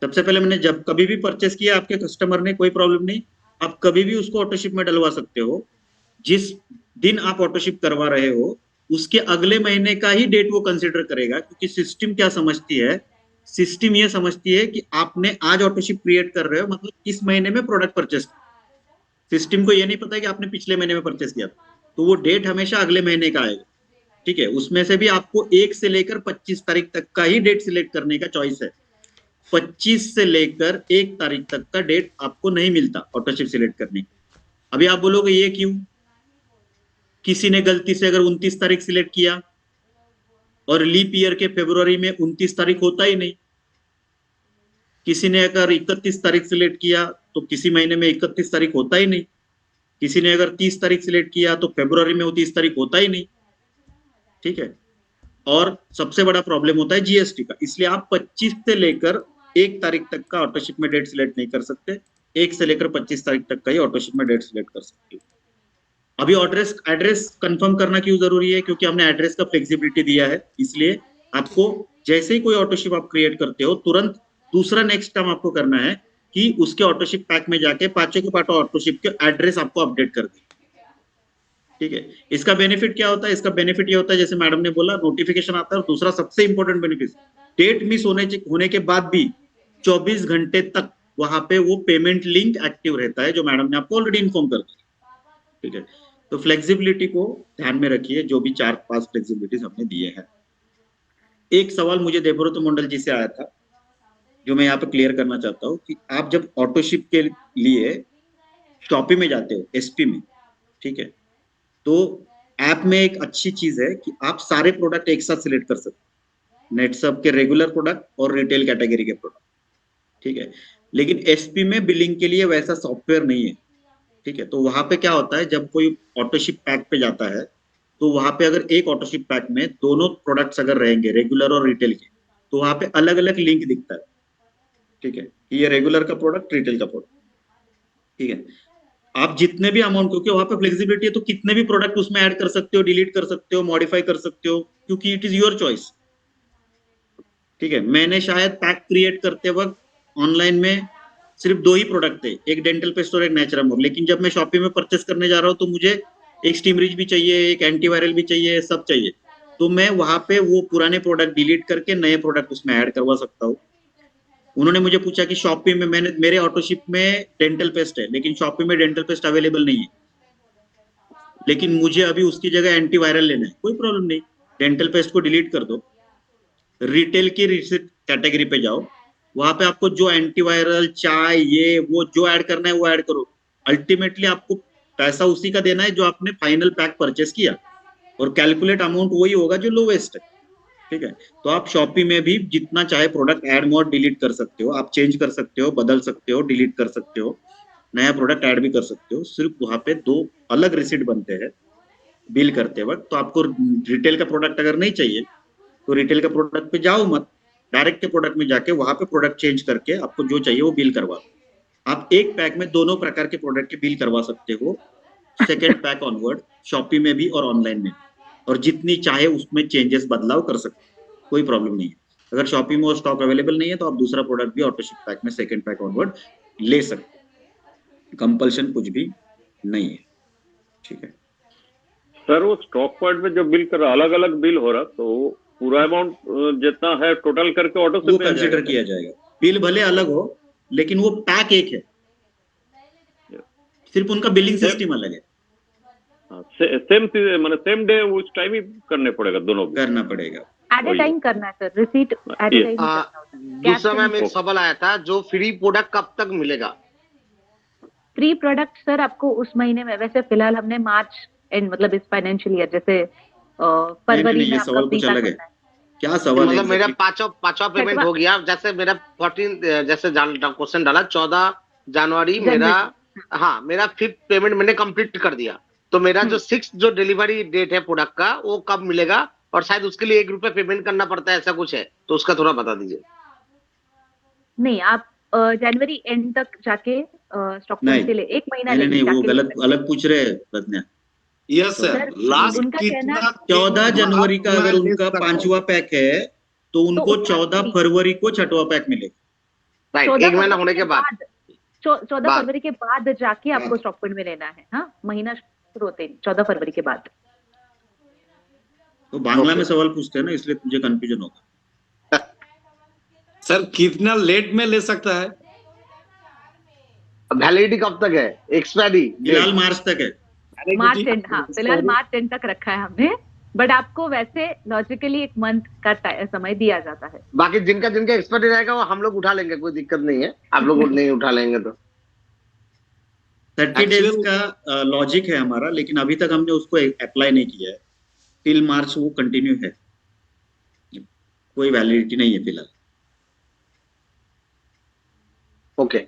सबसे पहले मैंने जब कभी भी परचेस किया आपके कस्टमर ने, कोई प्रॉब्लम नहीं, आप कभी भी उसको ऑटोशिप में डलवा सकते हो। जिस दिन आप ऑटोशिप करवा रहे हो उसके अगले महीने का ही डेट वो कंसिडर करेगा, क्योंकि सिस्टम क्या समझती है, सिस्टम ये समझती है कि आपने आज ऑटोशिप क्रिएट कर रहे हो मतलब इस महीने में प्रोडक्ट परचेस। सिस्टम को ये नहीं पता कि आपने पिछले महीने में परचेस किया, तो वो डेट हमेशा अगले महीने का आएगा। ठीक है, उसमें से भी आपको 1 से लेकर 25 तारीख तक का ही डेट सिलेक्ट करने का चॉइस है। 25 से लेकर 1 तारीख तक का डेट आपको नहीं मिलता ऑटोशिप सिलेक्ट करने की। अभी आप बोलोगे ये क्यों? किसी ने गलती से अगर 29 तारीख सिलेक्ट किया और लीप ईयर के फरवरी में 29 तारीख होता ही नहीं, किसी ने अगर 31 तारीख सिलेक्ट किया तो किसी महीने में 31 तारीख होता ही नहीं, किसी ने अगर 30 तारीख सिलेक्ट किया तो फरवरी में 30 तारीख होता ही नहीं। ठीक है, और सबसे बड़ा प्रॉब्लम होता है जीएसटी का, इसलिए आप 25 से लेकर 1 तारीख तक का ऑटोशिप में डेट सिलेक्ट नहीं कर सकते, 1 से लेकर 25 तारीख तक का ही ऑटोशिप में डेट सिलेक्ट कर सकते हो। अभी एड्रेस कंफर्म करना क्यों जरूरी है? क्योंकि हमने एड्रेस का फ्लेक्सिबिलिटी दिया है, इसलिए आपको जैसे ही कोई ऑटोशिप आप क्रिएट करते हो तुरंत दूसरा नेक्स्ट काम आपको करना है कि उसके ऑटोशिप पैक में जाके पांचों के पांचों ऑटोशिप के एड्रेस आपको अपडेट कर दे। ठीक है, इसका बेनिफिट क्या होता है? इसका बेनिफिट ये होता है जैसे मैडम ने बोला, नोटिफिकेशन आता है, और दूसरा सबसे इंपॉर्टेंट बेनिफिट, डेट मिस होने के बाद भी 24 घंटे तक वहां पे वो पेमेंट लिंक एक्टिव रहता है, जो मैडम ने आपको ऑलरेडी इन्फॉर्म कर दिया। ठीक है, तो फ्लेक्सिबिलिटी को ध्यान में रखिए, जो भी 4-5 फ्लेक्सिबिलिटीज हमने दिए हैं। एक सवाल मुझे देवव्रत मंडल जी से आया था जो मैं यहाँ पे क्लियर करना चाहता हूँ कि आप जब ऑटोशिप के लिए शॉपी में जाते हो, एसपी में, ठीक है, तो ऐप में एक अच्छी चीज है कि आप सारे प्रोडक्ट एक साथ सिलेक्ट कर सकते हो, नेटसब के रेगुलर प्रोडक्ट और रिटेल कैटेगरी के प्रोडक्ट। ठीक है, लेकिन एसपी में बिलिंग के लिए वैसा सॉफ्टवेयर नहीं है। ठीक है, तो वहां पे क्या होता है, जब कोई ऑटोशिप पैक पे जाता है तो वहां पे अगर एक ऑटोशिप पैक में दोनों प्रोडक्ट्स अगर रहेंगे, रेगुलर और रिटेल के, तो वहां पे अलग अलग लिंक दिखता है। ठीक है, ये रेगुलर का प्रोडक्ट, रिटेल का प्रोडक्ट। ठीक है, आप जितने भी अमाउंट, क्योंकि वहां पे फ्लेक्सिबिलिटी है तो कितने भी प्रोडक्ट उसमें ऐड कर सकते हो, डिलीट कर सकते हो, मॉडिफाई कर सकते हो, क्योंकि इट इज योर चॉइस। ठीक है, मैंने शायद पैक क्रिएट करते वक्त ऑनलाइन में सिर्फ 2 ही प्रोडक्ट थे, एक डेंटल पेस्ट और एक नेचुरमोर, लेकिन जब मैं शॉपी में परचेस करने जा रहा हूँ तो मुझे एक स्टीम रिच भी चाहिए, एक एंटीवायरल भी चाहिए, सब चाहिए, तो मैं वहां पे वो पुराने प्रोडक्ट डिलीट करके नए प्रोडक्ट उसमें ऐड करवा सकता हूँ। उन्होंने मुझे पूछा कि शॉपी में, मैंने मेरे ऑटोशिप में डेंटल पेस्ट है लेकिन शॉपी में डेंटल पेस्ट अवेलेबल नहीं है, लेकिन मुझे अभी उसकी जगह एंटीवायरल लेना है, कोई प्रॉब्लम नहीं, डेंटल पेस्ट को डिलीट कर दो, रिटेल की रिसिप्ट कैटेगरी पे जाओ, वहां पे आपको जो एंटीवायरल, चाय, ये वो जो ऐड करना है वो ऐड करो। अल्टीमेटली आपको पैसा उसी का देना है जो आपने फाइनल पैक परचेस किया, और कैलकुलेट अमाउंट वही होगा जो लोवेस्ट है। ठीक है, तो आप शॉपी में भी जितना चाहे प्रोडक्ट ऐड मोड डिलीट कर सकते हो, आप चेंज कर सकते हो, बदल सकते हो, डिलीट कर सकते हो, नया प्रोडक्ट ऐड भी कर सकते हो। सिर्फ वहां पे 2 अलग रिसीट बनते हैं बिल करते वक्त। तो आपको रिटेल का प्रोडक्ट अगर नहीं चाहिए तो रिटेल के प्रोडक्ट पे जाओ मत, डायरेक्ट के प्रोडक्ट में जाके वहां पे प्रोडक्ट चेंज करके आपको जो चाहिए वो बिल करवा दो। आप एक पैक में दोनों प्रकार के प्रोडक्ट के बिल करवा सकते हो, सेकेंड पैक ऑनवर्ड, शॉपी में भी और ऑनलाइन में, और जितनी चाहे उसमें चेंजेस बदलाव कर सकते हो, कोई प्रॉब्लम नहीं है। अगर शॉपी में वो स्टॉक अवेलेबल नहीं है तो आप दूसरा प्रोडक्ट भी ऑटोशिप पैक में सेकेंड पैक ऑनवर्ड ले सकते हो, कंपल्शन कुछ भी नहीं है। ठीक है सर, वो स्टॉक पॉइंट में जो बिल कर रहा, अलग अलग बिल हो रहा, तो पूरा अमाउंट जितना है टोटल करके ऑटो वो से कंसिडर किया जाएगा, बिल भले अलग हो लेकिन वो पैक एक है, सिर्फ उनका बिलिंग सिस्टम अलग है। सेम सेम डे उस टाइम ही करने पड़ेगा, दोनों करना पड़ेगा, एट ए टाइम करना है sir, receipt at a time. दूसरा मैम एक सवाल आया था, जो फ्री प्रोडक्ट कब तक मिलेगा? फ्री प्रोडक्ट सर आपको उस महीने में, वैसे फिलहाल हमने मार्च एंड मतलब इस फाइनेंशियल ईयर जैसे फरवरी में आपका फ्री पैक होता है। क्या सवाल है? मतलब मेरा पांचवा पेमेंट हो गया, जैसे मेरा 14 जैसे क्वेश्चन डाला 14 जनवरी मेरा, हाँ मेरा 5th पेमेंट मैंने कंप्लीट कर दिया, तो मेरा जो 6th जो डिलीवरी डेट है प्रोडक्ट का वो कब मिलेगा? और शायद उसके लिए 1 रुपया पेमेंट करना पड़ता है, ऐसा कुछ है, तो उसका थोड़ा बता दीजिए। नहीं, आप जनवरी एंड तक जाके स्टॉक नहीं से ले 1 महीना नहीं, लेके वो जाके गलत अलग पूछ रहे हैं प्रज्ञा। यस सर, सर, लास्ट उनका कितना कहना- 14 जनवरी का अगर मैं ले उनका सकता हूं। 5वां पैक है तो उनको उसका 14 फरवरी को 6वां पैक मिलेगा। राइट, 14 एक महीना फरवरी होने के बाद 14 बाद। फरवरी के बाद जाके आपको बाद। स्टॉक पॉइंट में लेना है। हाँ, महीना शुरू होते ही 14 फरवरी के बाद। तो बांग्ला Okay. में सवाल पूछते हैं ना, इसलिए तुझे कंफ्यूजन होगा। सर कितना लेट में ले सकता है? वैलिडिटी कब तक है, एक्सपायरी फिलहाल मार्च तक है। मार्च एंड, हाँ फिलहाल मार्च एंड तक रखा है हमने, बट आपको वैसे लॉजिकली 1 मंथ का समय दिया जाता है। बाकी जिनका जिनका एक्सपायरी रहेगा वो हम लोग उठा लेंगे, कोई दिक्कत नहीं है, आप लोग नहीं उठा लेंगे तो 30 डेज Actual- का लॉजिक है हमारा, लेकिन अभी तक हमने उसको अप्लाई नहीं किया है। टिल मार्च वो कंटिन्यू है, कोई वैलिडिटी नहीं है फिलहाल। ओके।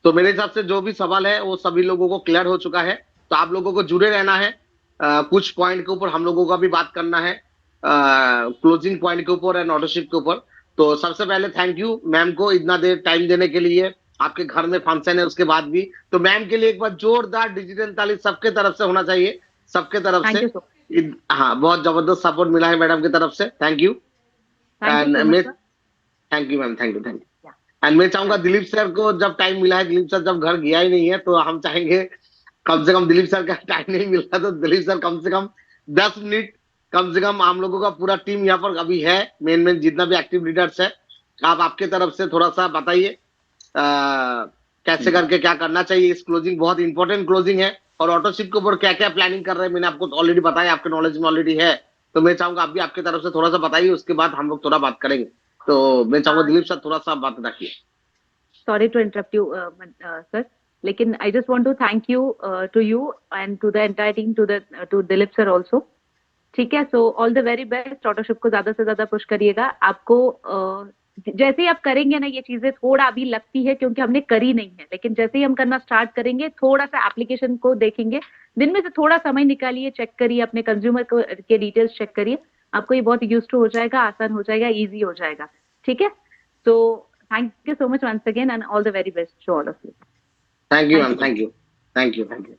तो मेरे हिसाब से जो भी सवाल है वो सभी लोगों को क्लियर हो चुका है, तो आप लोगों को जुड़े रहना है। कुछ पॉइंट के ऊपर हम लोगों का भी बात करना है, क्लोजिंग पॉइंट के ऊपर एंड ऑटोशिप के ऊपर। तो सबसे पहले थैंक यू मैम को इतना देर टाइम देने के लिए, आपके घर में फंक्शन है उसके बाद भी, तो मैम के लिए एक बार जोरदार डिजिटल ताली सबके तरफ से होना चाहिए, सबके तरफ थैंक से। यू सो हाँ, बहुत जबरदस्त सपोर्ट मिला है मैडम की तरफ से, thank you. Much. Thank you ma'am, thank you. And मैं चाहूंगा दिलीप सर को, जब टाइम मिला है, दिलीप सर जब घर गया ही नहीं है, तो हम चाहेंगे कम से कम, दिलीप सर का टाइम नहीं मिल रहा तो दिलीप सर कम से कम 10 मिनट, कम से कम हम लोगों का पूरा टीम यहाँ पर अभी है, मेन जितना भी एक्टिव लीडर्स है, आप आपके तरफ से थोड़ा सा बताइए कैसे करके क्या करना चाहिए। इस क्लोजिंग बहुत इंपॉर्टेंट क्लोजिंग है, और ऑटोशिप के ऊपर क्या क्या प्लानिंग कर रहे हैं मैंने आपको ऑलरेडी बताया, आपके नॉलेज में ऑलरेडी है, तो मैं चाहूंगा आप भी आपके तरफ से थोड़ा सा बताइए, उसके बाद हम लोग थोड़ा बात करेंगे। तो मैं चाहूंगा दिलीप सर थोड़ा सा बात रखिए। Sorry to interrupt you, sir. लेकिन I just want to thank you to you and to the entire team, to Dilip sir also. ठीक है, so all the very best. ऑटोशिप को ज्यादा से ज्यादा पुश करिएगा। आपको जैसे ही आप करेंगे ना, ये चीजें थोड़ा अभी लगती है क्योंकि हमने करी नहीं है, लेकिन जैसे ही हम करना स्टार्ट करेंगे, थोड़ा सा एप्लीकेशन को देखेंगे, दिन में से थोड़ा समय निकालिए, चेक करिए, अपने कंज्यूमर को के डिटेल्स चेक करिए, आपको ये बहुत यूज टू हो जाएगा, आसान हो जाएगा, इजी हो जाएगा। ठीक है, तो thank you so much once again and all the very best to all of you. Thank you Thank ma'am, you. Thank you, thank you, thank you.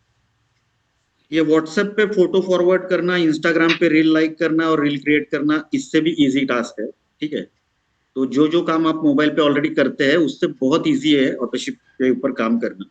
ये व्हाट्सएप पे फोटो फॉरवर्ड करना, इंस्टाग्राम पे reel like करना और reel create करना, इससे भी easy task है। ठीक है, तो जो जो काम आप मोबाइल पे ऑलरेडी करते हैं उससे बहुत इजी है ऑटोशिप के ऊपर काम करना।